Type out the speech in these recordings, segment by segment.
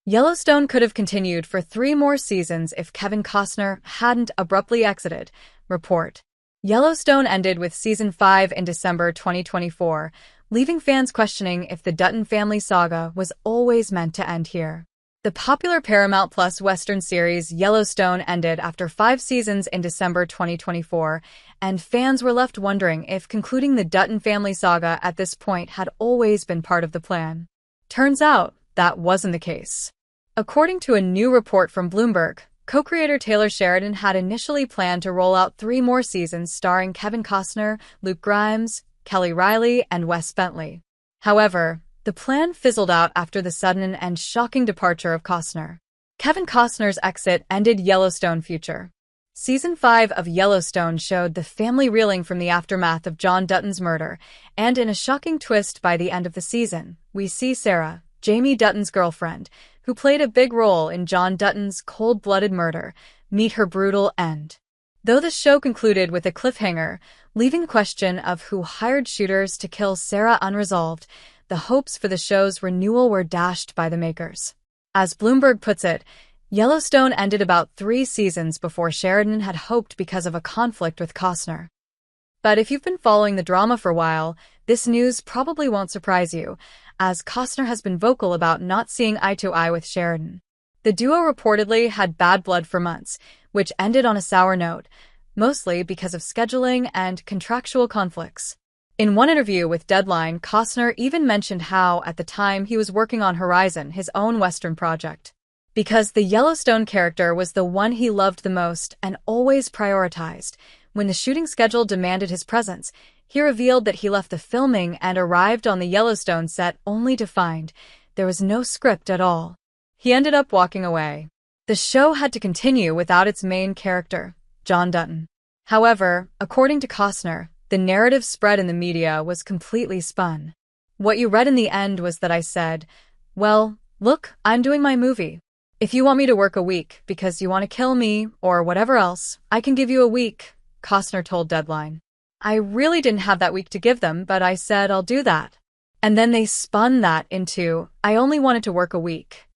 Yellowstone could have continued for 3 more seasons if Kevin Costner hadn't abruptly exited. Report. Yellowstone ended with Season 5 in December 2024, leaving fans questioning if the Dutton family saga was always meant to end here. The popular Paramount Plus Western series Yellowstone ended after 5 seasons in December 2024, and fans were left wondering if concluding the Dutton family saga at this point had always been part of the plan. Turns out, that wasn't the case. According to a new report from Bloomberg, co-creator Taylor Sheridan had initially planned to roll out 3 more seasons starring Kevin Costner, Luke Grimes, Kelly Riley, and Wes Bentley. However, the plan fizzled out after the sudden and shocking departure of Costner. Kevin Costner's exit ended Yellowstone's future. Season 5 of Yellowstone showed the family reeling from the aftermath of John Dutton's murder, and in a shocking twist by the end of the season, we see Sarah, Jamie Dutton's girlfriend, who played a big role in John Dutton's cold-blooded murder, meet her brutal end. Though the show concluded with a cliffhanger, leaving the question of who hired shooters to kill Sarah unresolved, the hopes for the show's renewal were dashed by the makers. As Bloomberg puts it, Yellowstone ended about 3 seasons before Sheridan had hoped because of a conflict with Costner. But if you've been following the drama for a while, this news probably won't surprise you, as Costner has been vocal about not seeing eye-to-eye with Sheridan. The duo reportedly had bad blood for months, which ended on a sour note, mostly because of scheduling and contractual conflicts. In one interview with Deadline, Costner even mentioned how, at the time, he was working on Horizon, his own Western project. Because the Yellowstone character was the one he loved the most and always prioritized, when the shooting schedule demanded his presence, he revealed that he left the filming and arrived on the Yellowstone set only to find there was no script at all. He ended up walking away. The show had to continue without its main character, John Dutton. However, according to Costner, the narrative spread in the media was completely spun. What you read in the end was that I said, "Well, look, I'm doing my movie. If you want me to work a week because you want to kill me or whatever else, I can give you a week," Costner told Deadline. "I really didn't have that week to give them, but I said I'll do that. And then they spun that into, I only wanted to work a week."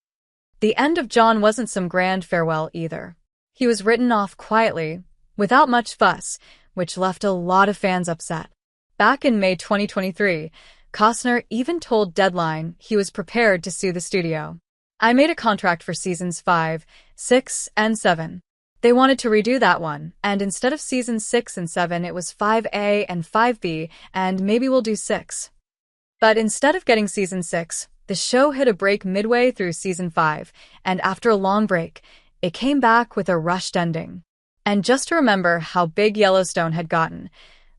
The end of John wasn't some grand farewell either. He was written off quietly, without much fuss, which left a lot of fans upset. Back in May 2023, Costner even told Deadline he was prepared to sue the studio. "I made a contract for seasons 5, 6, and 7. They wanted to redo that one, and instead of seasons 6 and 7, it was 5A and 5B, and maybe we'll do 6. But instead of getting season 6, the show hit a break midway through season 5, and after a long break, it came back with a rushed ending. And just to remember how big Yellowstone had gotten,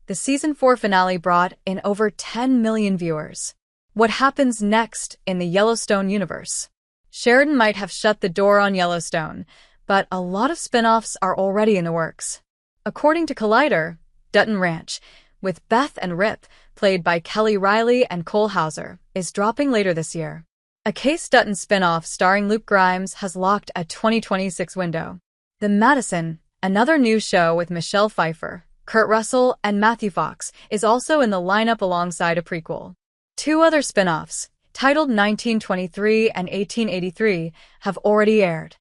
the season 4 finale brought in over 10 million viewers. What happens next in the Yellowstone universe? Sheridan might have shut the door on Yellowstone, but a lot of spin-offs are already in the works. According to Collider, Dutton Ranch, with Beth and Rip, played by Kelly Riley and Cole Hauser, is dropping later this year. A Case Dutton spin-off starring Luke Grimes has locked a 2026 window. The Madison, another new show with Michelle Pfeiffer, Kurt Russell, and Matthew Fox, is also in the lineup alongside a prequel. 2 other spin-offs, titled 1923 and 1883, have already aired.